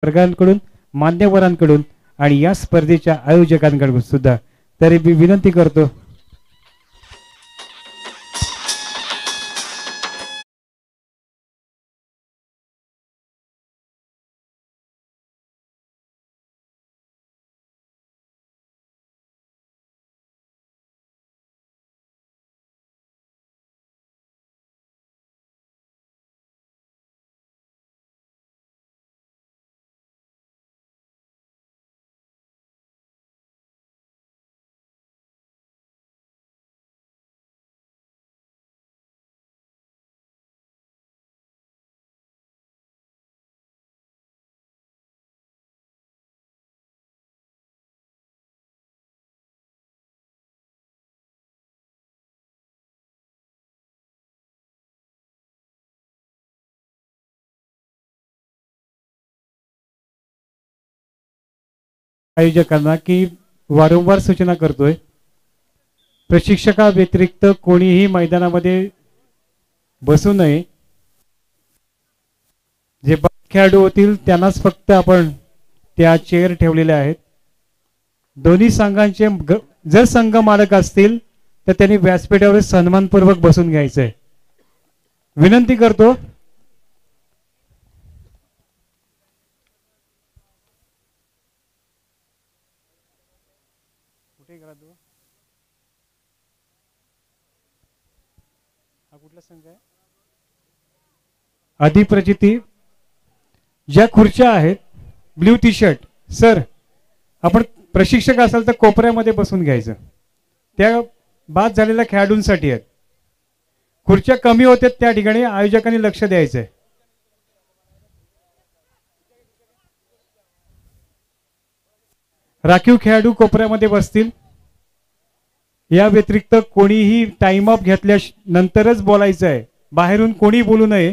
वर्गांकडून मान्यवरांकडून आणि या स्पर्धेच्या आयोजकांकडून सुद्धा तरी मी विनंती करतो आयोजकांना की वारंवार सूचना करतोय प्रशिक्षका व्यतिरिक्त कोणीही मैदानामध्ये बसू नये जे खेळाडू होतील त्यांनाच फक्त आपण त्या चेअर ठेवलेल्या आहेत दोन्ही संघांचे जर संघ मालक असतील तर त्यांनी व्यासपीठावर सन्मानपूर्वक बसून घ्यायचंय विनंती करतो अधिप्रचिती ज्या खुर्च्या आहेत ब्ल्यू टी शर्ट सर आपण प्रशिक्षक असाल तर कोपऱ्यामध्ये बसून घ्यायचं त्या बाद झालेल्या खेळाडूंसाठी आहेत खुर्च्या कमी होत्यात त्या ठिकाणी आयोजकांनी लक्ष द्यायचंय राखीव खेळाडू कोपऱ्यामध्ये बसतील या व्यतिरिक्त कोणीही टाइम ऑफ घेतल्या नंतरच बोलायचं आहे बाहेरून कोणी बोलू नये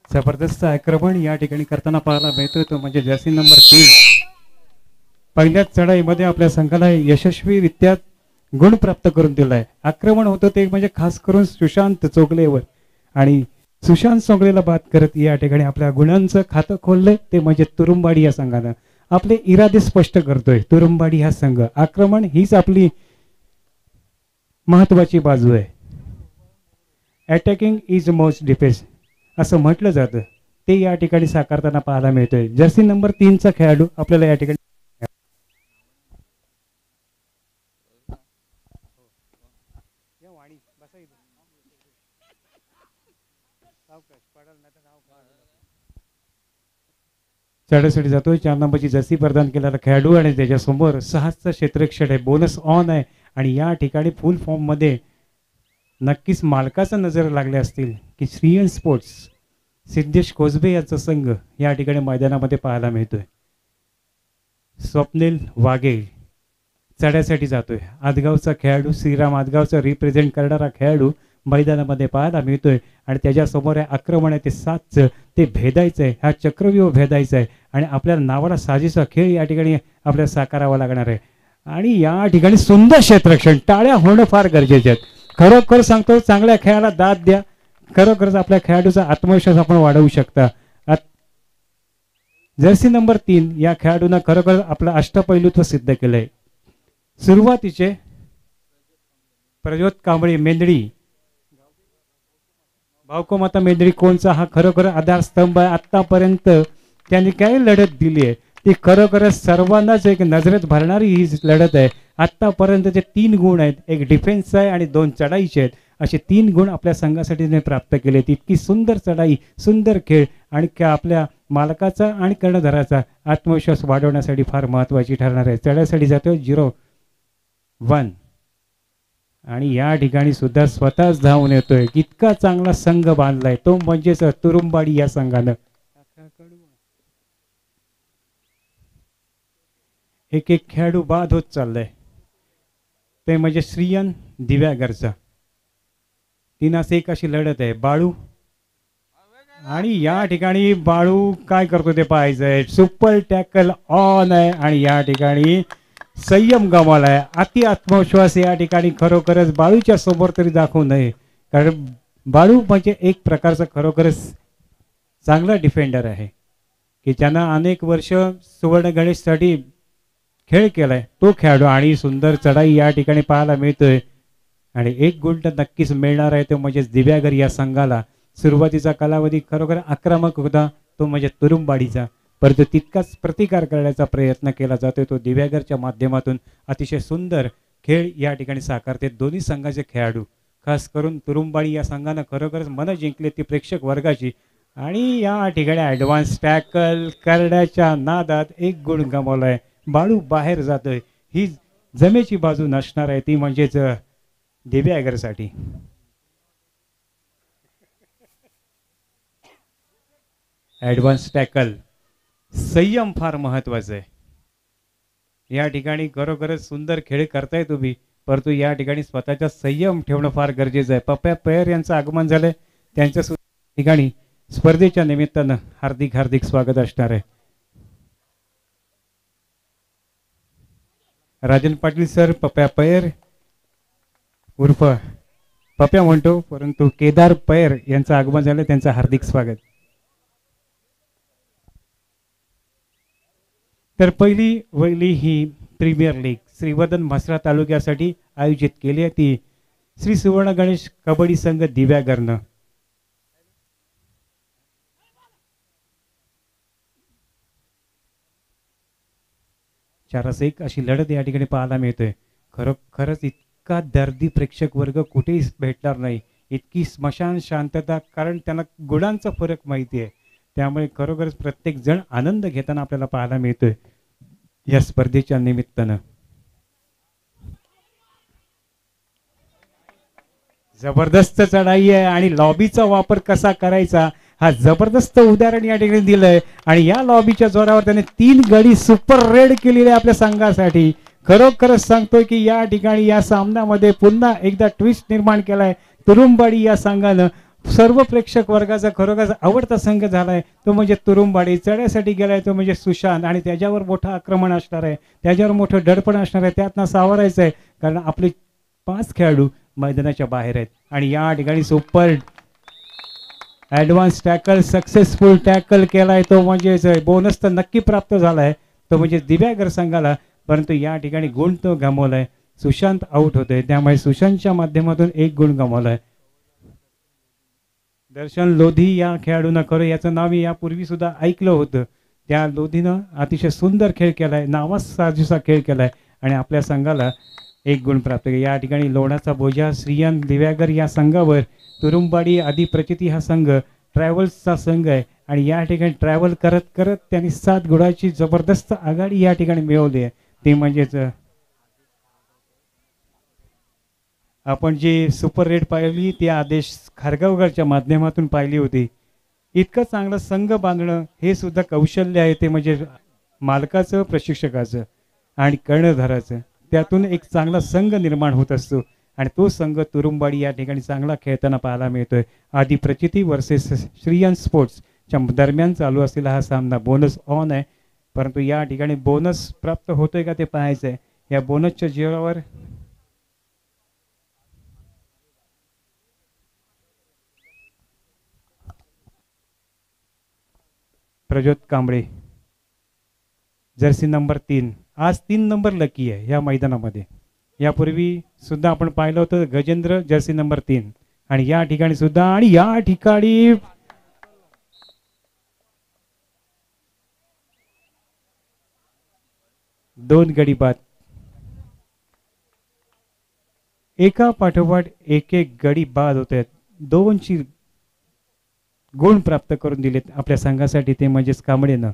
जबरदस्त आक्रमण या ठिकाणी करताना पाहायला मिळतोय तो म्हणजे जर्सी नंबर 3 पहिल्याच चढाईमध्ये आपल्या संघाला यशस्वीरित्या गुण प्राप्त करून दिलाय आक्रमण होतं ते म्हणजे खास करून सुशांत चोगलेवर आणि सुशांत चोगलेला बाद करत या ठिकाणी आपल्या गुणांचं खातं खोललंय ते म्हणजे तुरुंबाडी या संघानं आपले इरादे स्पष्ट करतोय तुरुंबाडी हा संघ आक्रमण हीच आपली महत्वाची बाजू आहे अटॅकिंग इज मोस्ट डिफेन्स असं म्हटलं जातं ते या ठिकाणी साकारताना पाहायला मिळतोय जर्सी नंबर 3 चा खेळाडू आपल्याला या ठिकाणी चढाईसाठी जातोय 4 नंबरची जर्सी प्रदान केलेला खेळाडू आणि त्याच्यासमोर 6चा क्षेत्ररक्षक आहे बोनस ऑन आहे आणि या ठिकाणी फुल फॉर्म मध्ये नक्कीच मालकाचा नजर लागले असतील की श्रीयन स्पोर्ट्स सिद्धेश कोसबे यांचा संघ या ठिकाणी मैदानामध्ये पाहायला मिळतोय स्वप्नील वाघे चढ्यासाठी जातोय आदगावचा खेळाडू श्रीराम आदगावचा रिप्रेझेंट करणारा खेळाडू मैदानामध्ये पाहायला मिळतोय आणि त्याच्या समोर आक्रमण आहे ते 7चं ते भेदायचं आहे हा चक्रव्यूह भेदायचा आहे आणि आपल्या नावाला साजेसा खेळ या ठिकाणी आपल्याला साकारावा लागणार आहे आणि या ठिकाणी सुंदर क्षेत्ररक्षण टाळ्या होणं फार गरजेचे आहेत खरोखर सांगतो चांगल्या खेळाला दाद द्या खरोखरच आपल्या खेळाडूचा आत्मविश्वास आपण वाढवू शकता जर्सी नंबर 3 या खेळाडूंना खरोखर आपलं अष्टपैलुत्व सिद्ध केलंय सुरुवातीचे प्रज्योत कांबळे मेंदडी भावकोमाता मेंदडी कोणचा हा खरोखर आधारस्तंभ आहे आतापर्यंत त्यांनी काय लढत दिली आहे ती खरोखरच सर्वांनाच एक नजरेत भरणारी ही लढत आहे आतापर्यंतचे 3 गुण आहेत एक डिफेन्स आहे आणि 2 चढाईचे आहेत असे 3 गुण आपल्या संघासाठी प्राप्त केले इतकी सुंदर चढाई सुंदर खेळ आणि आपल्या मालकाचा आणि कर्णधाराचा आत्मविश्वास वाढवण्यासाठी फार महत्त्वाची ठरणार आहे. चढ्यासाठी जातो 0-1 आणि या ठिकाणी सुद्धा स्वतःच धावून येतोय. इतका चांगला संघ बांधलाय तो म्हणजेच तुरुंबाडी या संघानं. एक एक खेळाडू बाद होत चाललाय ते म्हणजे श्रीयन दिव्यागरचा. 3-1 अशी लढत आहे. बाळू आणि या ठिकाणी बाळू काय करतो ते पाहायचंय. सुपर टॅकल ऑन आहे आणि या ठिकाणी संयम गमावलाय. अति आत्मविश्वास या ठिकाणी खरोखरच बाळूच्या समोर तरी दाखवू नये, कारण बाळू म्हणजे एक प्रकारचा खरोखरच चांगला डिफेंडर आहे की ज्यानं अनेक वर्ष सुवर्ण गणेशसाठी खेळ केलाय तो खेळाडू. आणि सुंदर चढाई या ठिकाणी पाहायला मिळतोय आणि एक गुण तर नक्कीच मिळणार आहे तो म्हणजे दिव्यागर या संघाला. सुरुवातीचा कालावधी खरोखर आक्रमक होता तो म्हणजे तुरुंबाडीचा, परंतु तितकाच प्रतिकार करण्याचा प्रयत्न केला जातोय तो दिव्यागरच्या माध्यमातून. अतिशय सुंदर खेळ या ठिकाणी साकारते दोन्ही संघाचे खेळाडू. खास करून तुरुंबाडी या संघानं खरोखरच मनं जिंकली ती प्रेक्षक वर्गाची. आणि या ठिकाणी ॲडव्हान्स टॅकल करण्याच्या नादात एक गुण गमावलाय. बाळू बाहेर जातोय. ही जमेची बाजू नसणार आहे ती म्हणजेच दिव्यागरसाठी. ॲडव्हान्स टॅकल संयम फार महत्वाचा आहे या ठिकाणी. खरोखरच सुंदर खेळ करताय तुम्ही, परंतु या ठिकाणी स्वतःचा संयम ठेवणं फार गरजेचं आहे. पप्या पयर यांचं आगमन झालंय, त्यांच्या ठिकाणी स्पर्धेच्या निमित्तानं हार्दिक हार्दिक स्वागत असणार आहे. राजन पाटील सर, पप्या पयर उर्फ पप्या म्हणतो परंतु केदार पयर यांचं आगमन झालं, त्यांचं हार्दिक स्वागत. तर पहिली ही प्रीमियर लीग श्रीवर्धन म्हसळा तालुक्यासाठी आयोजित केली आहे ती श्री सुवर्ण गणेश कबड्डी संघ दिव्यागरनं. चारास एक अशी लढत या ठिकाणी पाहायला मिळतोय. खरंच इतका दर्दी प्रेक्षक वर्ग कुठेही भेटणार नाही, इतकी स्मशान शांतता, कारण त्यांना गुणांचा फरक माहिती आहे. त्यामुळे खरोखरच प्रत्येक जण आनंद घेताना आपल्याला पाहायला मिळतोय या स्पर्धेच्या निमित्तानं. जबरदस्त चढाई आहे आणि लॉबीचा वापर कसा करायचा हा जबरदस्त उदाहरण या ठिकाणी दिलंय. आणि या लॉबीच्या जोरावर त्याने 3 गडी सुपर रेड केलेले आपल्या संघासाठी. खरोखरच सांगतोय की या ठिकाणी या सामन्यामध्ये पुन्हा एकदा ट्विस्ट निर्माण केलाय तुरुंबाडी या संघानं. सर्व प्रेक्षक वर्गाचा खरोखर आवडता संघ झालाय तो म्हणजे तुरुंबाडी. चढ्यासाठी गेलाय तो म्हणजे सुशांत आणि त्याच्यावर मोठं आक्रमण असणार आहे, त्याच्यावर मोठं दडपण असणार आहे, त्यातनं सावरायचं आहे कारण आपले 5 खेळाडू मैदानाच्या बाहेर आहेत. आणि या ठिकाणी super advance tackle successful tackle केलाय तो म्हणजे बोनस तर नक्की प्राप्त झालाय तो म्हणजे दिव्यागर संघाला, परंतु या ठिकाणी गुण तो गमावलाय. सुशांत आउट होतोय त्यामुळे सुशांतच्या माध्यमातून 1 गुण गमावलाय. दर्शन लोधी या खेळाडूंना खरं याचं नाव मी यापूर्वी सुद्धा ऐकलं होतं. त्या लोधीनं अतिशय सुंदर खेळ केलाय, नावासाजीचा खेळ केलाय आणि आपल्या संघाला 1 गुण प्राप्त केला. या ठिकाणी लोणाचा बोजा श्रीयन दिव्यागर या संघावर तुरुंबाडी आदी प्रचिती हा संघ ट्रॅव्हल्सचा संघ आहे आणि या ठिकाणी ट्रॅव्हल करत करत त्यांनी 7 गुणाची जबरदस्त आघाडी या ठिकाणी मिळवली आहे. ते म्हणजेच आपण जी सुपर रेड पाहिली ती आदेश खारगावकरच्या माध्यमातून पाहिली होती. इतकं चांगलं संघ बांधणं हे सुद्धा कौशल्य आहे, ते म्हणजे मालकाचं, प्रशिक्षकाचं आणि कर्णधाराचं. त्यातून एक चांगला संघ निर्माण होत असतो आणि तो संघ तुरुंबाडी या ठिकाणी चांगला खेळताना पाहायला मिळतोय. आदी प्रचिती वर्सेस श्रीयन स्पोर्ट्सच्या दरम्यान चालू असलेला हा सामना बोनस ऑन आहे, परंतु या ठिकाणी बोनस प्राप्त होतोय का ते पाहायचं आहे. या बोनसच्या जोरावर प्रज्योत कांबळे जर्सी नंबर 3, आज 3 नंबर लकी आहे या मैदानामध्ये. यापूर्वी सुद्धा आपण पाहिलं होतं गजेंद्र जर्सी नंबर 3 आणि या ठिकाणी सुद्धा. आणि या ठिकाणी दोन गडी बाद, एका पाठोपाठ एक गडी बाद होत आहेत. 2ची गुण प्राप्त करून दिलेत आपल्या संघासाठी, ते म्हणजेच कांबळेनं.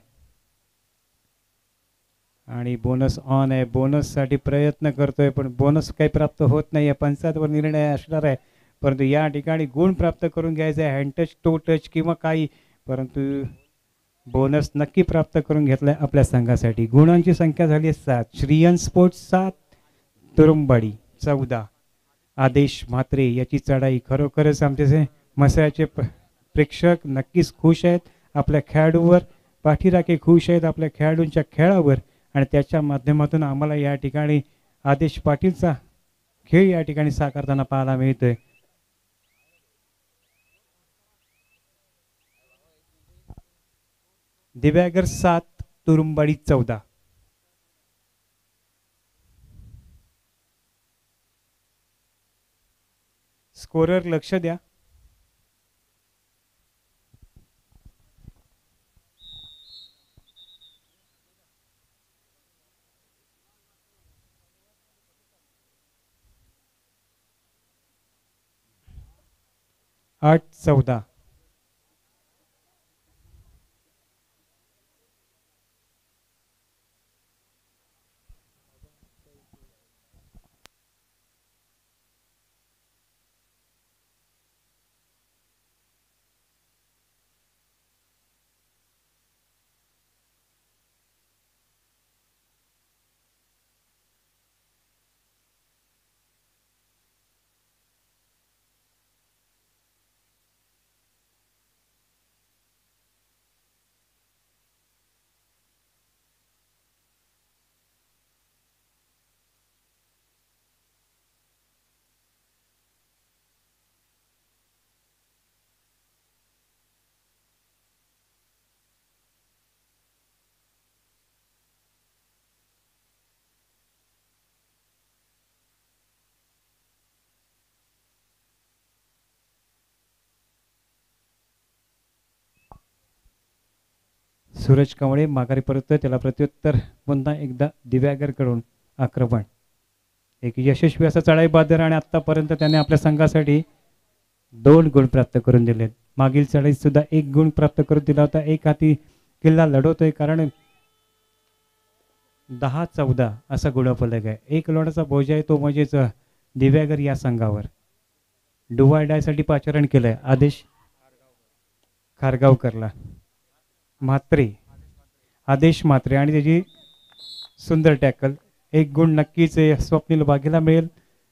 आणि बोनस ऑन आहे, बोनससाठी प्रयत्न करतोय पण बोनस काही प्राप्त होत नाही आहे. पंचायतवर निर्णय असणार आहे, परंतु या ठिकाणी गुण प्राप्त करून घ्यायचं आहे, हँड टच टो टच किंवा काही, परंतु बोनस नक्की प्राप्त करून घेतलाय आपल्या संघासाठी. गुणांची संख्या झाली 7. श्रीयन स्पोर्ट्स 7, तुरुंबाडी 14. आदेश म्हात्रे याची चढाई. खरोखरच आमचे मसायाचे प्रेक्षक नक्कीच खुश आहेत आपल्या खेळाडूवर, पाठीराखे खुश आहेत आपल्या खेळाडूंच्या खेळावर, आणि त्याच्या माध्यमातून आम्हाला या ठिकाणी आदेश पाटीलचा खेळ या ठिकाणी साकारताना पाहायला मिळतोय. दिव्यागर 7, तुरुंबाडी 14. स्कोरर लक्ष द्या. आठ 14. सूरज कांबळे माघारी परततोय, त्याला प्रत्युत्तर पुन्हा एकदा दिव्यागरकडून आक्रमण. एक यशस्वी असा चढाई बहादर, आणि आतापर्यंत त्याने आपल्या संघासाठी 2 गुण प्राप्त करून दिलेत. मागील चढाईत सुद्धा 1 गुण प्राप्त करून दिला होता. एक हाती किल्ला लढवतोय, कारण 10-14 असा गुणफलक आहे. 1 लोणाचा बोजा आहे तो म्हणजेच दिव्यागर या संघावर. डुवाय डायसाठी पाचारण केलंय आदेश खारगावकरला. म्हात्रे, आदेश म्हात्रे, आणि त्याची सुंदर टॅकल. 1 गुण नक्कीच स्वप्नील वाघेला मिळेल.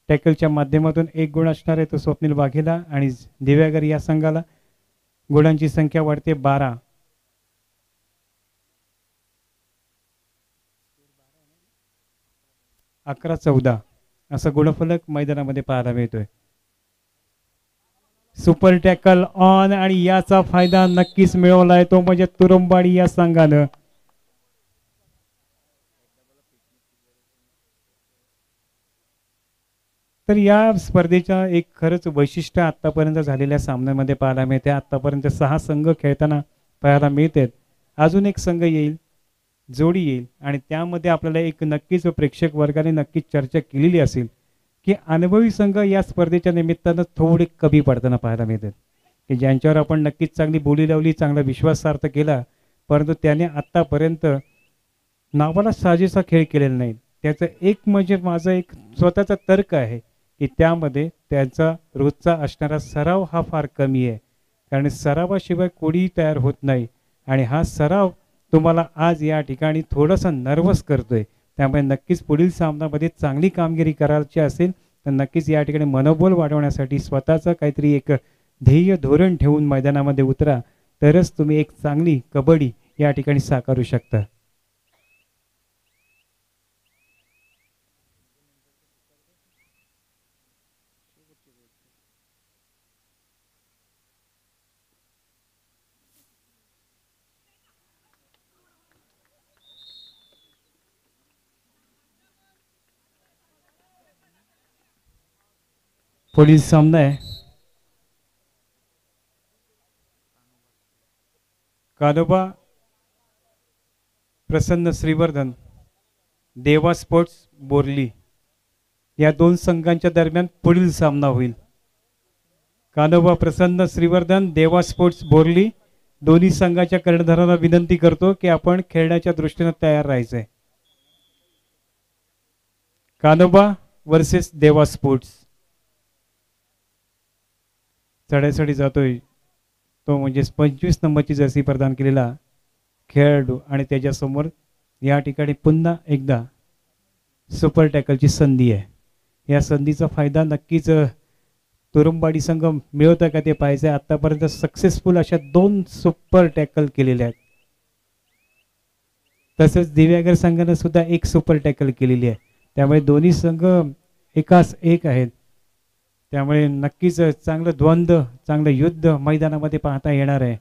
टॅकलच्या माध्यमातून 1 गुण असणार आहे तो स्वप्नील वाघेला, आणि दिव्यागर या संघाला गुणांची संख्या वाढते 12. अकरा 14 असा गुणफलक मैदानामध्ये पाहायला मिळतोय. सुपर टॅकल ऑन, आणि याचा फायदा नक्कीच मिळवलाय तो म्हणजे तुरुंबाडी या संघानं. तर या स्पर्धेच्या एक खरंच वैशिष्ट्य आतापर्यंत झालेल्या सामन्यामध्ये पाहायला मिळते. आतापर्यंत 6 संघ खेळताना पाहायला मिळतात. अजून एक संघ येईल, जोडी येईल, आणि त्यामध्ये आपल्याला एक नक्कीच प्रेक्षक वर्गाने नक्कीच चर्चा केलेली असेल की अनुभवी संघ या स्पर्धेच्या निमित्तानं थोडे कमी पडताना पाहायला मिळतात, की ज्यांच्यावर आपण नक्कीच चांगली बोली लावली, चांगला विश्वासार्थ केला, परंतु त्याने आत्तापर्यंत नावाला साजेसा खेळ केलेला नाही. त्याचं एक म्हणजे माझा एक स्वतःचा तर्क आहे की त्यामध्ये त्यांचा रोजचा असणारा सराव हा फार कमी आहे, कारण सरावाशिवाय कोणी तयार होत नाही, आणि हा सराव तुम्हाला आज या ठिकाणी थोडासा नर्वस करतोय. त्यामुळे नक्कीच पुढील सामन्यामध्ये चांगली कामगिरी करायची असेल तर नक्कीच या ठिकाणी मनोबल वाढवण्यासाठी स्वतःचं काहीतरी एक ध्येय धोरण ठेवून मैदानामध्ये उतरा, तरच तुम्ही एक चांगली कबड्डी या ठिकाणी साकारू शकता. पुढील सामना आहे कानोबा प्रसन्न श्रीवर्धन देवा स्पोर्ट्स बोरली, या 2 संघांच्या दरम्यान पुढील सामना होईल. कानोबा प्रसन्न श्रीवर्धन, देवा स्पोर्ट्स बोरली, दोन्ही संघाच्या कर्णधारांना विनंती करतो की आपण खेळण्याच्या दृष्टीने तयार राहायचंय. कानोबा वर्सेस देवा स्पोर्ट्स. चढाईसाठी जातोय तो म्हणजे 25 नंबरची जर्सी प्रदान केलेला खेळाडू आणि त्याच्यासमोर या ठिकाणी पुन्हा एकदा सुपर टॅकलची संधी आहे. या संधीचा फायदा नक्कीच तुरुंबाडी संघ मिळवतं का ते पाहायचं आहे. आतापर्यंत सक्सेसफुल अशा 2 सुपर टॅकल केलेल्या आहेत. तसेच दिव्यागर संघाने सुद्धा 1 सुपर टॅकल केलेली आहे. त्यामुळे दोन्ही संघ एकास एक आहेत. त्यामुळे नक्कीच चांगलं द्वंद्व, चांगलं युद्ध मैदानामध्ये पाहता येणार आहे.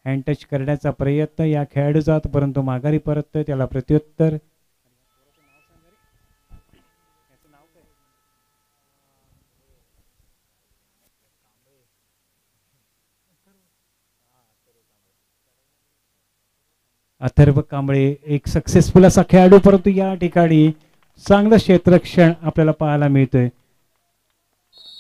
हँड टच करण्याचा प्रयत्न या खेळाडूचा, परंतु माघारी परततोय, त्याला प्रत्युत्तर. अथर्व कांबळे एक सक्सेसफुल असा खेळाडू, परंतु या ठिकाणी चांगलं क्षेत्ररक्षण आपल्याला पाहायला मिळतोय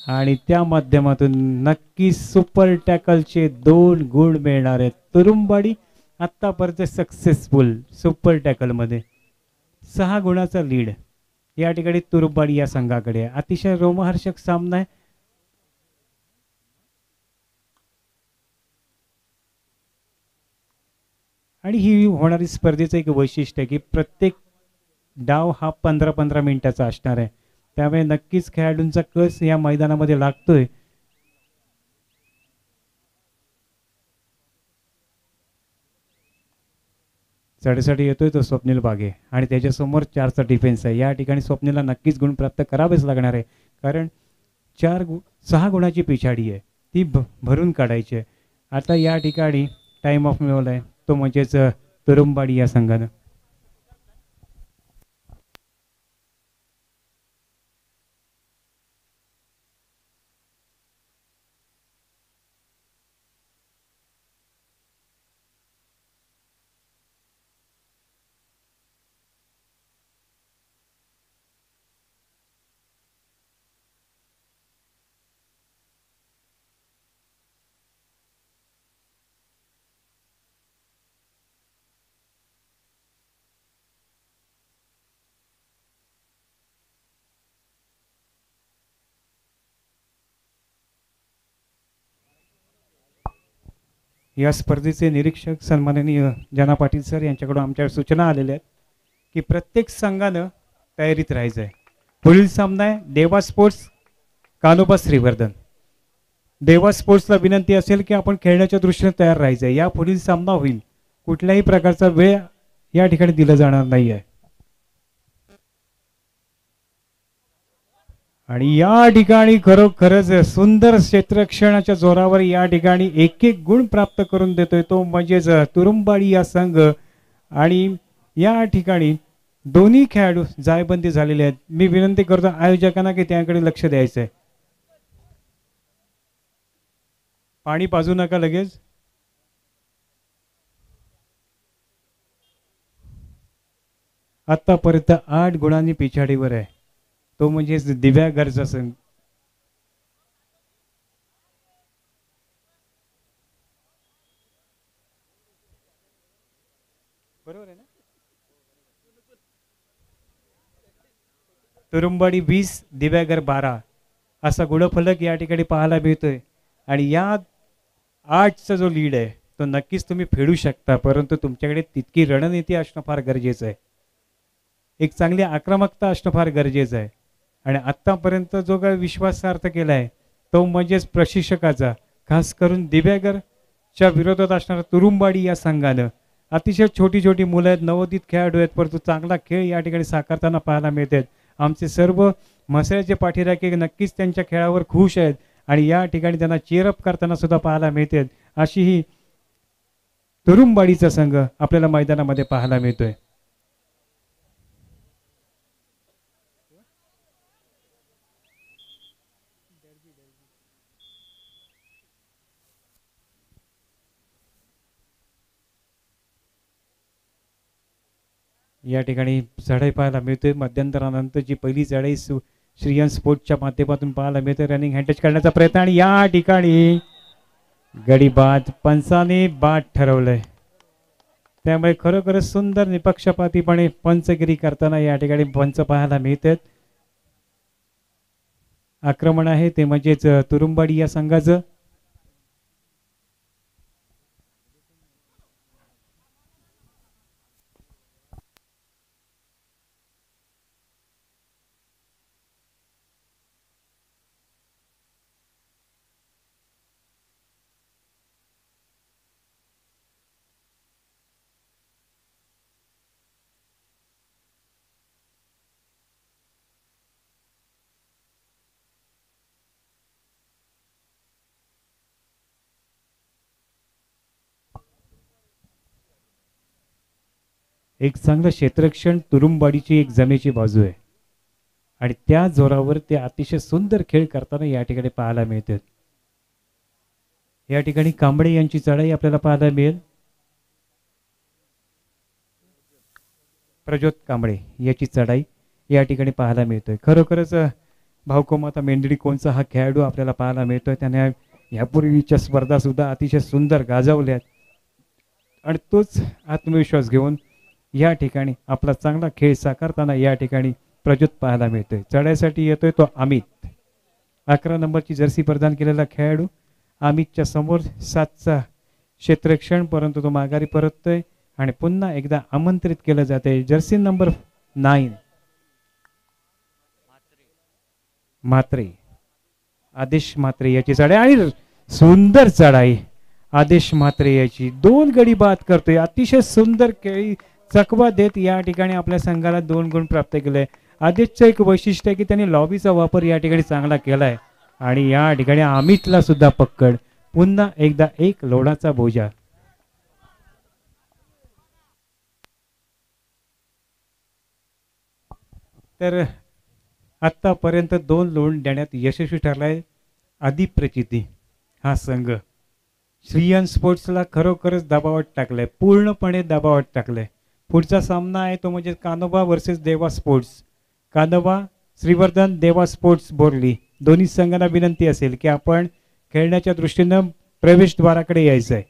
आणि त्या माध्यमातून नक्की सुपर टॅकलचे 2 गुण मिळणार आहेत. तुरुंबाडी आतापर्यंत सक्सेसफुल सुपर टॅकल मध्ये 6 गुणाचा लीड या ठिकाणी तुरुंबाडी या संघाकडे आहे. अतिशय रोमहर्षक सामना आहे. आणि ही होणारी स्पर्धेचं एक वैशिष्ट्य आहे की प्रत्येक डाव हा 15-15 मिनिटाचा असणार आहे. त्यामुळे नक्कीच खेळाडूंचा कस या मैदानामध्ये लागतोय. चढीसाठी येतोय तो स्वप्नील बागे आणि त्याच्यासमोर 4चा डिफेन्स आहे. या ठिकाणी स्वप्नीलला नक्कीच गुण प्राप्त करावेच लागणार आहे, कारण 6 गुणाची पिछाडी आहे ती भरून काढायची आहे. आता या ठिकाणी टाइम ऑफ मिळवला आहे तो म्हणजेच तुरुंबाडी या संघानं. या स्पर्धेचे निरीक्षक सन्माननीय जना पाटील सर यांच्याकडून आमच्यावर सूचना आलेल्या आहेत की प्रत्येक संघानं तयारीत राहायचं आहे. पुढील सामना आहे देवा स्पोर्ट्स कानोबा श्रीवर्धन. देवा स्पोर्ट्सला विनंती असेल की आपण खेळण्याच्या दृष्टीने तयार राहायचं आहे. या पुढील सामना होईल, कुठल्याही प्रकारचा वेळ या ठिकाणी दिला जाणार नाही आहे. आणि या ठिकाणी खरोखरच सुंदर क्षेत्ररक्षणाच्या जोरावर या ठिकाणी एक गुण प्राप्त करून देतोय तो म्हणजेच तुरुंबाडी या संघ. आणि या ठिकाणी दोन्ही खेळाडू जायबंदी झालेले आहेत. मी विनंती करतो आयोजकांना की त्याकडे लक्ष द्यायचं आहे. पाणी पाजू नका लगेच. आतापर्यंत 8 गुणांनी पिछाडीवर आहे तो म्हणजे दिव्यागरचा संघ. बरोबर आहे ना. तुरुंबाडी 20 दिव्यागर 12 असा गुणफलक या ठिकाणी पाहायला मिळतोय. आणि या 8चा जो लीड आहे तो नक्कीच तुम्ही फेडू शकता, परंतु तुमच्याकडे तितकी रणनीती असणं फार गरजेचं आहे. एक चांगली आक्रमकता असणं फार गरजेचं आहे. आणि आत्तापर्यंत जो काही विश्वासार्थ केला आहे तो म्हणजेच प्रशिक्षकाचा, खास करून दिव्यागरच्या विरोधात असणारा तुरुंबाडी या संघानं अतिशय छोटी छोटी मुलं आहेत, नवोदित खेळाडू आहेत, परंतु चांगला खेळ या ठिकाणी साकारताना पाहायला मिळतात. आमचे सर्व मसाल्याचे पाठीराखे नक्कीच त्यांच्या खेळावर खुश आहेत आणि या ठिकाणी त्यांना चीअरअप करताना सुद्धा पाहायला मिळतात. अशी ही तुरुंबाडीचा संघ आपल्याला मैदानामध्ये पाहायला मिळतोय. या ठिकाणी चढाई पाहायला मिळतोय. मध्यंतरानंतर जी पहिली चढाई श्रीयन स्पोर्ट्सच्या माध्यमातून पाहायला मिळते. रनिंग हँडटच करण्याचा प्रयत्न आणि या ठिकाणी गडी बाद, पंचाने बाद ठरवलंय. त्यामुळे खरोखरच सुंदर निपक्षपातीपणे पंचगिरी करताना या ठिकाणी पंच पाहायला मिळतात. आक्रमण आहे ते म्हणजेच तुरुंबाडी या संघाचं. एक चांगलं क्षेत्ररक्षण तुरुंबाडीची एक जमेची बाजू आहे आणि त्या जोरावर ते अतिशय सुंदर खेळ करताना या ठिकाणी पाहायला मिळतात. या ठिकाणी कांबळे यांची चढाई आपल्याला पाहायला मिळेल. प्रज्योत कांबळे याची चढाई या ठिकाणी पाहायला मिळतोय. खरोखरच भाऊकोमाता मेंढडी कोणचा हा खेळाडू आपल्याला पाहायला मिळतोय. त्याने यापूर्वीच्या स्पर्धा सुद्धा अतिशय सुंदर गाजवल्यात आणि तोच आत्मविश्वास घेऊन या ठिकाणी आपला चांगला खेळ साकारताना या ठिकाणी प्रज्योत पाहायला मिळतोय. चढाईसाठी येतोय तो अमित, 11 नंबरची जर्सी प्रदान केलेला खेळाडू. अमितच्या समोर 7चा क्षेत्ररक्षण, परंतु तो माघारी परततोय आणि पुन्हा एकदा आमंत्रित केलं जाते. जर्सी नंबर 9 मात्रे, आदेश मात्रे याची चढाई आणि सुंदर चढाई आदेश मात्रे याची. 2 गडी बाद करतोय. अतिशय सुंदर खेळी चकवा देत या ठिकाणी आपल्या संघाला 2 गुण प्राप्त केले. आदेशचं एक वैशिष्ट्य आहे की त्यांनी लॉबीचा वापर या ठिकाणी चांगला केलाय आणि या ठिकाणी अमितला सुद्धा पक्कड. पुन्हा एकदा एक लोणाचा बोजा. तर आतापर्यंत 2 लोण देण्यात यशस्वी ठरलाय अधिप्रचिती हा संघ. श्रीयन स्पोर्ट्सला खरोखरच दबावात टाकलंय, पूर्णपणे दबावात टाकलंय. पुढचा सामना आहे तो म्हणजे कानोबा वर्सेस देवा स्पोर्ट्स. कानोबा श्रीवर्धन, देवा स्पोर्ट्स बोरली. दोन्ही संघांना विनंती असेल की आपण खेळण्याच्या दृष्टीनं प्रवेशद्वाराकडे यायचं आहे.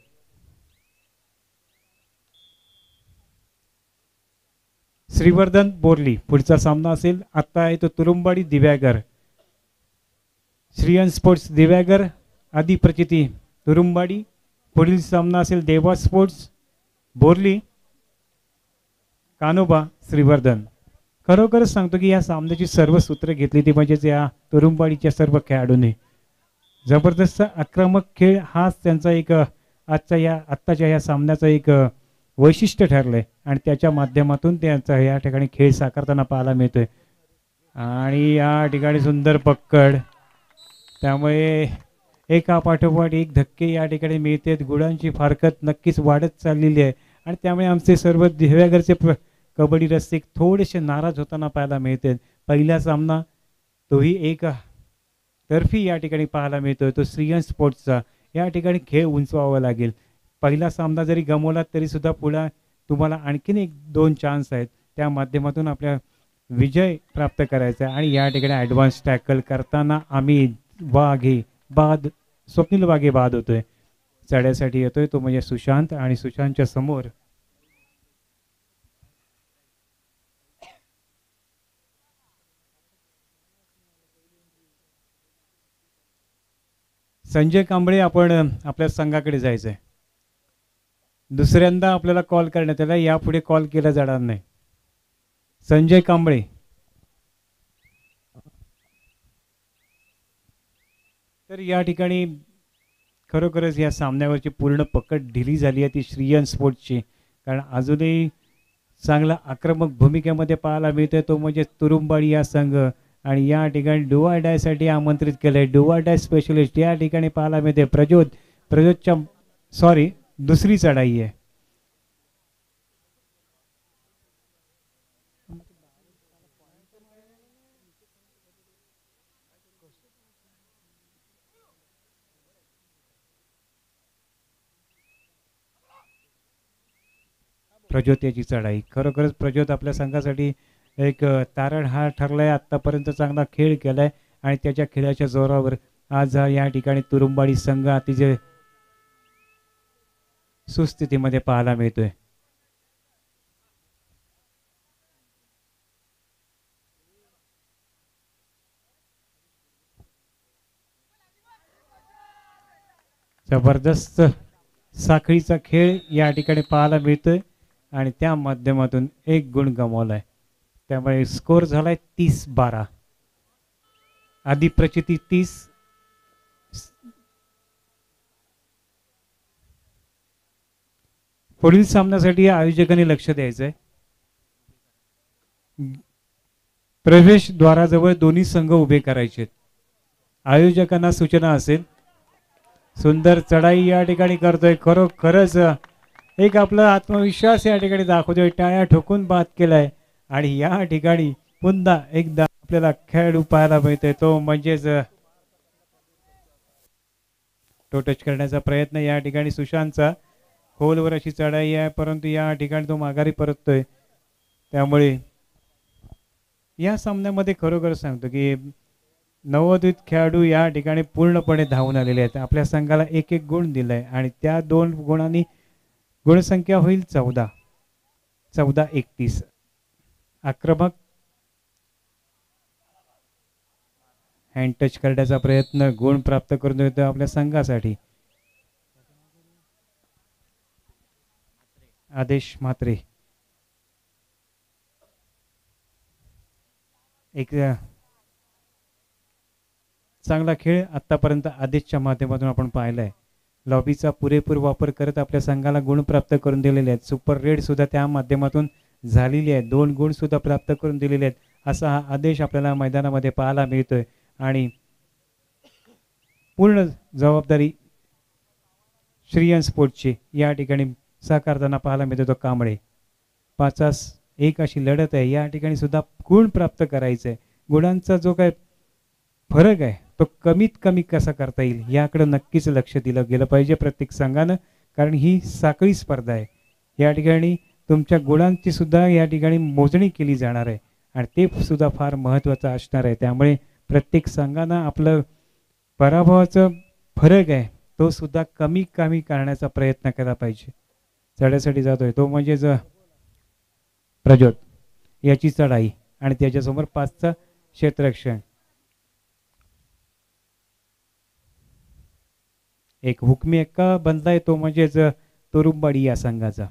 श्रीवर्धन बोरली पुढचा सामना असेल. आता आहे तो तुरुंबाडी दिव्यागर. श्रीयन स्पोर्ट्स दिव्यागर, अधिप्रचिती तुरुंबाडी. पुढील सामना असेल देवा स्पोर्ट्स बोरली, कानोबा श्रीवर्धन. खरोखरच सांगतो की या सामन्याची सर्व सूत्र घेतली ती म्हणजेच या तुरुंबाडीच्या सर्व खेळाडूंनी. जबरदस्त आक्रमक खेळ हाच त्यांचा एक आत्ताच्या या सामन्याचा एक वैशिष्ट्य ठरलंय आणि त्याच्या माध्यमातून त्यांचा या ठिकाणी खेळ साकारताना पाहायला मिळतोय. आणि या ठिकाणी सुंदर पक्कड, त्यामुळे एका पाठोपाठ एक धक्के या ठिकाणी मिळतात. गुणांची फारकत नक्कीच वाढत चाललेली आहे आणि त्यामुळे आमचे सर्व दिव्यागरचे कबड्डी रसिक थोडेसे नाराज होताना पाहायला मिळतात. पहिला सामना तोही एक तर्फी या ठिकाणी पाहायला मिळतोय, तो श्रीयन स्पोर्ट्सचा. या ठिकाणी खेळ उंचवावा लागेल. पहिला सामना जरी गमवला तरी सुद्धा पुढे तुम्हाला आणखीन 1-2 चान्स आहेत, त्या माध्यमातून आपल्या विजय प्राप्त करायचा आहे. आणि या ठिकाणी ॲडव्हान्स टॅकल करताना आम्ही स्वप्नील वाघे बाद होतोय. चढ्यासाठी येतोय तो म्हणजे सुशांत आणि सुशांतच्या समोर संजय कांबळे. आपण आपल्या संघाकडे जायचंय. दुसऱ्यांदा आपल्याला कॉल करण्यात आला, यापुढे कॉल केला जाणार नाही. संजय कांबळे. तर या ठिकाणी खरोखरच या सामन्यावरची पूर्ण पकड ढिली झाली आहे ती श्रीयन स्पोर्ट्सची, कारण अजूनही चांगला आक्रमक भूमिकेमध्ये पाहायला मिळतोय तो म्हणजे तुरुंबाडी या संघ. आणि या ठिकाणी डू ऑर डायसाठी आमंत्रित केलंय. डू ऑर डाय स्पेशलिस्ट या ठिकाणी पाहायला मिळते. प्रज्योतच्या दुसरी चढाई आहे. प्रज्योत याची चढाई. खरोखरच प्रज्योत आपल्या संघासाठी एक तारणहार ठरलाय. आतापर्यंत चांगला खेळ केलाय आणि त्याच्या खेळाच्या जोरावर आज या ठिकाणी तुरुंबाडी संघ अतिशय सुस्थितीमध्ये पाहायला मिळतोय. जबरदस्त साखळीचा खेळ या ठिकाणी पाहायला मिळतोय आणि त्या माध्यमातून एक गुण गमावलाय. त्यामुळे स्कोर झालाय 30-12. आधी प्रचिती 30, पुढील सामन्यासाठी आयोजकांनी लक्ष द्यायचंय. प्रवेशद्वाराजवळ दोन्ही संघ उभे करायचे. आयोजकांना सूचना असेल. सुंदर चढाई या ठिकाणी करतोय. खरोखरच एक आपला आत्मविश्वास या ठिकाणी दाखवतोय. टाळ्या ठोकून बाद केलाय आणि या ठिकाणी पुन्हा एकदा आपल्याला खेळाडू पाहायला मिळतोय. तो म्हणजेच तो टच करण्याचा प्रयत्न या ठिकाणी सुशांतचा. खोलवर अशी चढाई आहे परंतु या ठिकाणी तो माघारी परततोय. त्यामुळे या सामन्यामध्ये खरोखर सांगतो की नवोदित खेळाडू या ठिकाणी पूर्णपणे धावून आलेले आहेत. आपल्या संघाला एक एक गुण दिलाय आणि त्या 2 गुणांनी गुणसंख्या होईल 14-31. आक्रमक हँड टच करण्याचा प्रयत्न गुण प्राप्त करून देतो आपल्या संघासाठी. आदेश म्हात्रे एक चांगला खेळ आतापर्यंत आदेशच्या माध्यमातून आपण पाहिलाय. लॉबीचा पुरेपूर वापर करत आपल्या संघाला गुण प्राप्त करून दिलेले आहेत. सुपर रेड सुद्धा त्या माध्यमातून झालेली आहे. 2 गुण सुद्धा प्राप्त करून दिलेले आहेत. असा हा आदेश आपल्याला मैदानामध्ये पाहायला मिळतोय आणि पूर्ण जबाबदारी श्रीयन स्पोर्ट्सची या ठिकाणी साकारताना पाहायला मिळतो. तो कांबळे 5-1 अशी लढत आहे. या ठिकाणी सुद्धा गुण प्राप्त करायचं आहे. गुणांचा जो काय फरक आहे तो कमीत कमी कसा करता येईल याकडे नक्कीच लक्ष दिलं गेलं पाहिजे प्रत्येक संघानं. कारण ही साखळी स्पर्धा आहे. या ठिकाणी तुमच्या गुणांची सुद्धा या ठिकाणी मोजणी केली जाणार आहे आणि ते सुद्धा फार महत्त्वाचं असणार आहे. त्यामुळे प्रत्येक संघानं आपलं पराभवाचं फरक आहे तो सुद्धा कमी कमी करण्याचा प्रयत्न केला पाहिजे. चढ्यासाठी जातोय तो म्हणजेच प्रज्योत. याची चढाई आणि त्याच्यासमोर 5चं क्षेत्ररक्षण. एक हुकमी एक्का बनलाय तो म्हणजेच तुरुंबाडी या संघाचा.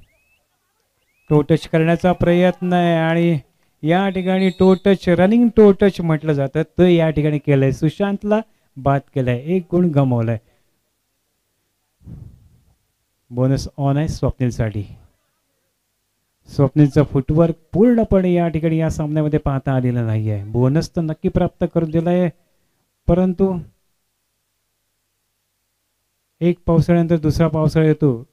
टो टच करण्याचा प्रयत्न आहे आणि या ठिकाणी toe touch running toe touch म्हटलं जातं तो या ठिकाणी केलंय. सुशांतला बाद केलाय. 1 गुण गमावलाय. बोनस ऑन आहे स्वप्नीलसाठी. स्वप्नीलचा फुटवर्क पूर्णपणे या ठिकाणी या सामन्यामध्ये पाहता आलेलं नाही आहे. बोनस तर नक्की प्राप्त करून दिलाय परंतु एक पावसाळ्यानंतर दुसरा पावसाळा येतो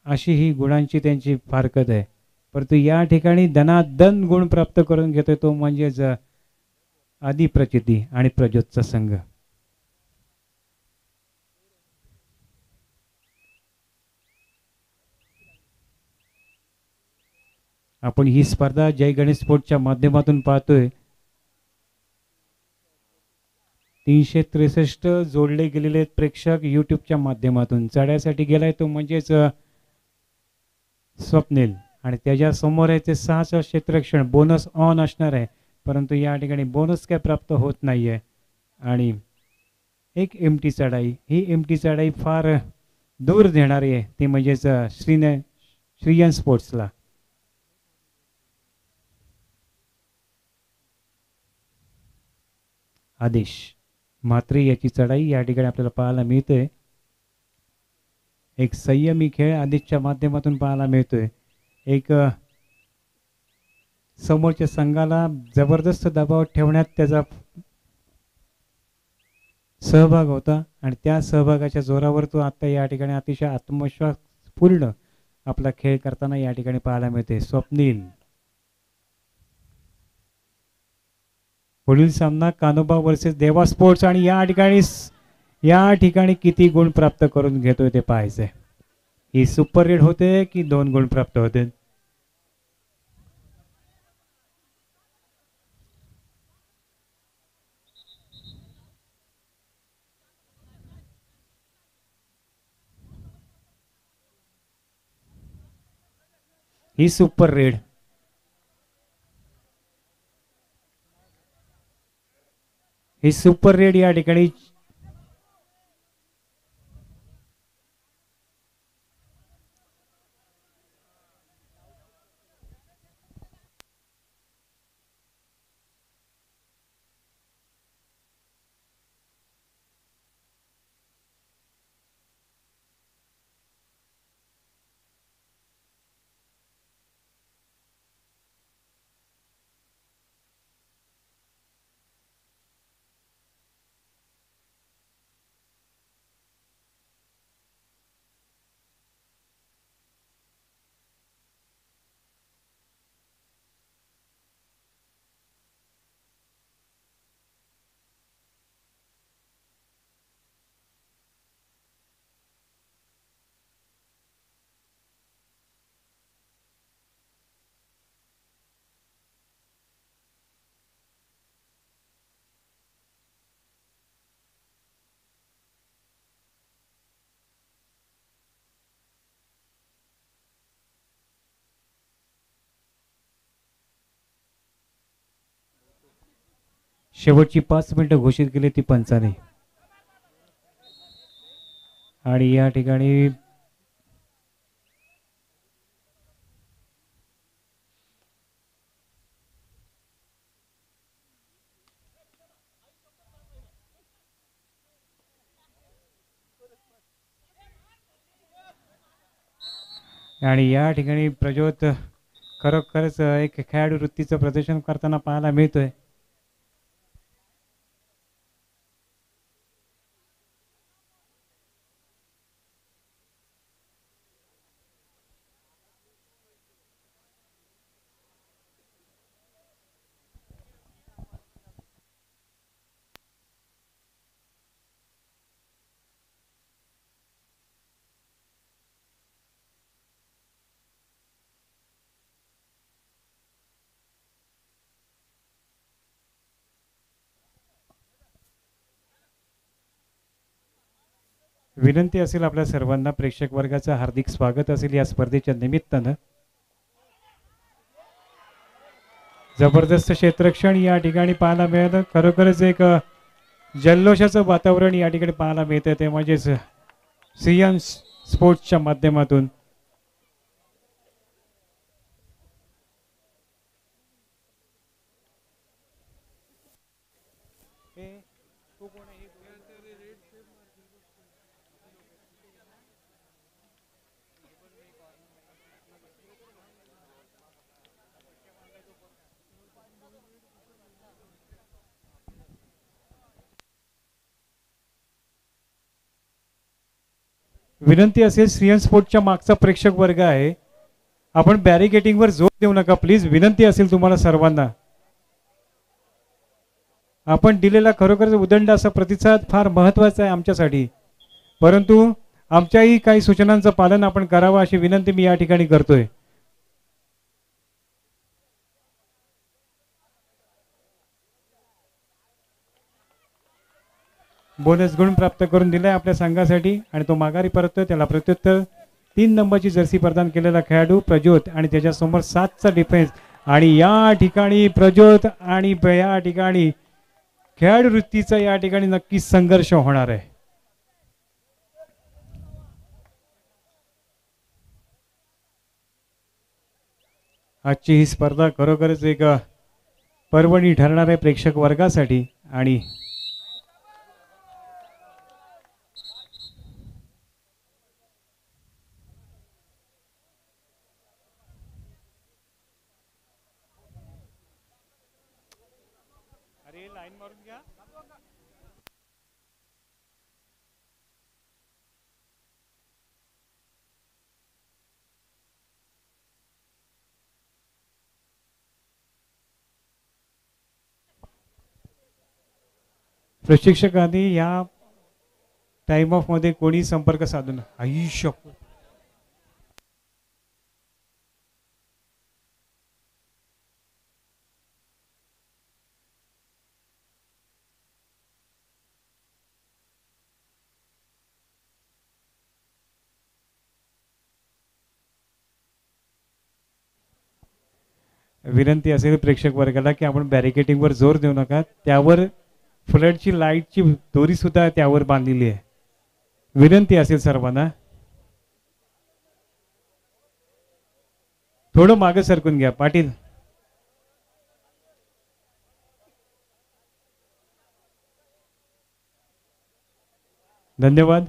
अशी ही गुणांची त्यांची फारकत आहे. परंतु या ठिकाणी दनादन गुण प्राप्त करून घेतोय तो म्हणजेच आदी प्रचिती आणि प्रज्योतचा संघ. आपण ही स्पर्धा जय गणेश स्पोर्ट्सच्या माध्यमातून पाहतोय. 363 जोडले गेलेले प्रेक्षक यूट्यूबच्या माध्यमातून. चढ्यासाठी गेलाय तो म्हणजेच स्वप्नील आणि त्याच्या समोर आहे ते 6चं क्षेत्ररक्षण. बोनस ऑन असणार आहे परंतु या ठिकाणी बोनस काय प्राप्त होत नाहीये आणि एक एमटी चढाई. ही एमटी चढाई फार दूर देणारी आहे ती म्हणजेच श्रीयन स्पोर्ट्सला. आदेश म्हात्रे याची चढाई या ठिकाणी आपल्याला पाहायला मिळतोय. एक संयमी खेळ आदेशच्या माध्यमातून पाहायला मिळतोय. एक समोरच्या संघाला जबरदस्त दबाव ठेवण्यात त्याचा सहभाग होता आणि त्या सहभागाच्या जोरावर तो आता या ठिकाणी अतिशय आत्मविश्वास पूर्ण आपला खेळ करताना या ठिकाणी पाहायला मिळते. स्वप्नील. पुढील सामना कानोबा वर्सेस देवा स्पोर्ट्स आणि या ठिकाणी किती गुण प्राप्त करून घेतोय ते पाहायचंय. ही सुपर रेड होते की 2 गुण प्राप्त होते. ही सुपर रेड. ही सुपर रेड या ठिकाणी शेवटची 5 मिनिटं घोषित केली ती पंचाने. आणि या ठिकाणी प्रज्योत खरोखरच एक खेळाडू वृत्तीचं प्रदर्शन करताना पाहायला मिळतोय. विनंती असेल आपल्या सर्वांना, प्रेक्षक वर्गाचं हार्दिक स्वागत असेल या स्पर्धेच्या निमित्तानं. जबरदस्त क्षेत्ररक्षण या ठिकाणी पाहायला मिळालं. खरोखरच एक जल्लोषाचं वातावरण या ठिकाणी पाहायला मिळतं. ते म्हणजेच सियन स्पोर्ट्सच्या माध्यमातून. विनंती असेल, सियन स्पोर्ट्सच्या मागचा प्रेक्षक वर्ग आहे, आपण बॅरिकेटिंगवर जोर देऊ नका प्लीज. विनंती असेल तुम्हाला सर्वांना. आपण दिलेला खरोखरच उदंड असा प्रतिसाद फार महत्त्वाचा आहे आमच्यासाठी, परंतु आमच्याही काही सूचनांचं पालन आपण करावं अशी विनंती मी या ठिकाणी करतोय. बोनस गुण प्राप्त करून दिलाय आपल्या संघासाठी आणि तो माघारी परततोय. त्याला प्रत्युत्तर 3 नंबरची जर्सी प्रदान केलेला खेळाडू प्रज्योत आणि त्याच्यासमोर 7चा डिफेन्स. आणि या ठिकाणी प्रज्योत आणि या ठिकाणी खेळाडू वृत्तीचा या ठिकाणी नक्कीच संघर्ष होणार आहे. आजची ही स्पर्धा खरोखरच एक पर्वणी ठरणार आहे प्रेक्षक वर्गासाठी. आणि प्रशिक्षकांनी या टाइम ऑफ मध्ये कोणी संपर्क साधू नये. आयुष्य विनंती असेल प्रेक्षक वर्गाला की आपण बॅरिकेटिंगवर जोर देऊ नका, त्यावर फ्लडची लाईटची दोरी सुद्धा त्यावर बांधलेली आहे. विनंती असेल सर्वांना थोडं मागे सरकून घ्या. पाटील धन्यवाद.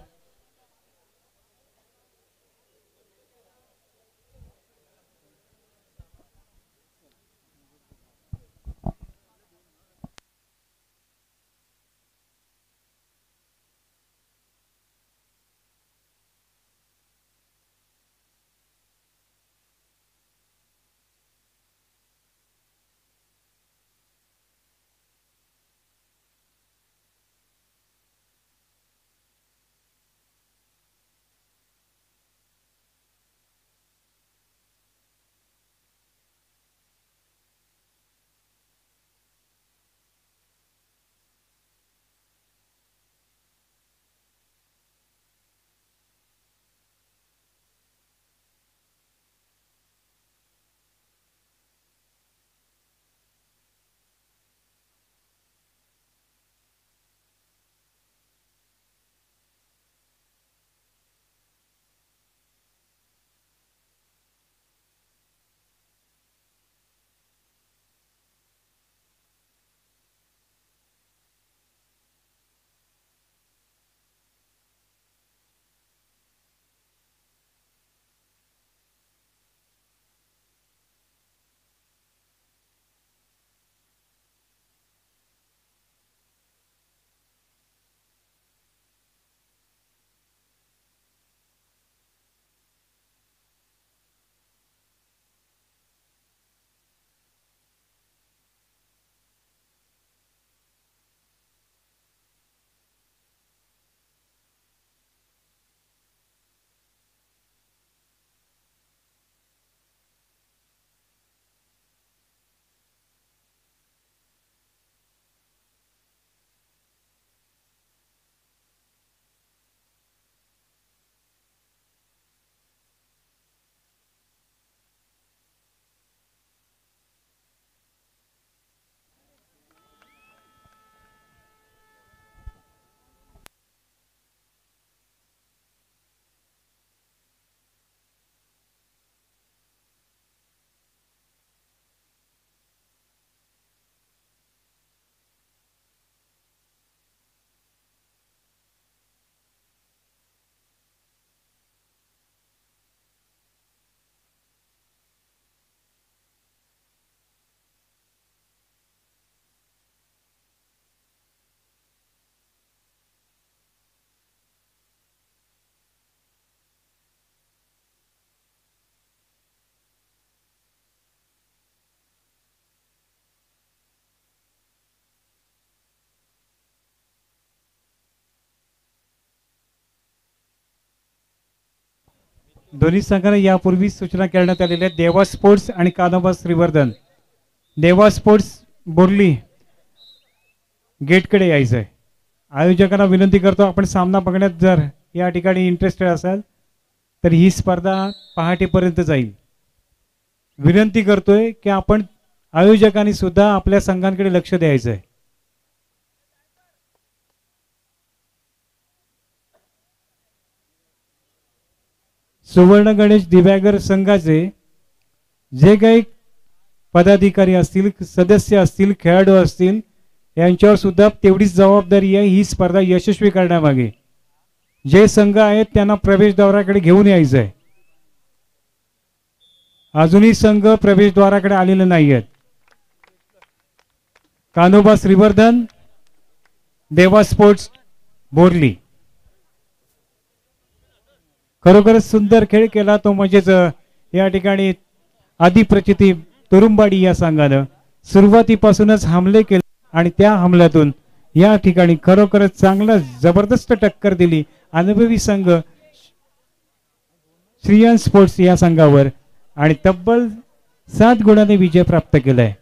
दोन्ही संघांना यापूर्वी सूचना करण्यात आलेल्या देवा स्पोर्ट्स आणि कानोबा श्रीवर्धन. देवा स्पोर्ट्स बोरली गेटकडे यायचं आहे. आयोजकांना विनंती करतो, आपण सामना बघण्यात जर या ठिकाणी इंटरेस्टेड असाल तर ही स्पर्धा पहाटेपर्यंत जाईल. विनंती करतोय की आपण आयोजकांनी सुद्धा आपल्या संघांकडे लक्ष द्यायचं आहे. सुवर्ण गणेश दिव्यागर संघाचे जे काही पदाधिकारी असतील, सदस्य असतील, खेळाडू असतील, यांच्यावर सुद्धा तेवढीच जबाबदारी आहे ही स्पर्धा यशस्वी करण्यामागे. जे संघ आहेत त्यांना प्रवेशद्वाराकडे घेऊन यायचं आहे. अजूनही संघ प्रवेशद्वाराकडे आलेले नाही आहेत. कान्होबा श्रीवर्धन, देवा स्पोर्ट्स बोरली. खरोखरच सुंदर खेळ केला तो, म्हणजेच या ठिकाणी आदिप्रचिती तुरुंबाडी या संघानं सुरुवातीपासूनच हमले केले आणि त्या हमल्यातून या ठिकाणी खरोखरच चांगला जबरदस्त टक्कर दिली अनुभवी संघ श्रीयन स्पोर्ट्स या संघावर आणि तब्बल 7 गुणांनी विजय प्राप्त केलाय.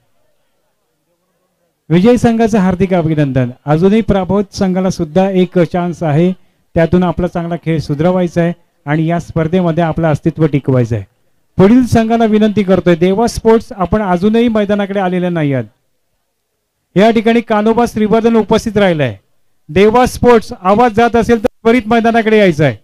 विजय संघाचं हार्दिक अभिनंदन. अजूनही प्रभावित संघाला सुद्धा एक चान्स आहे, त्यातून आपला चांगला खेळ सुधारायचा आहे आणि या स्पर्धेमध्ये आपलं अस्तित्व टिकवायचं आहे. पुढील संघाला विनंती करतोय, देवा स्पोर्ट्स आपण अजूनही मैदानाकडे आलेले नाही आहात. या ठिकाणी कानोबा श्रीवर्धन उपस्थित राहिलाय. देवा स्पोर्ट्स आवाज जात असेल तर त्वरित मैदानाकडे यायचं आहे.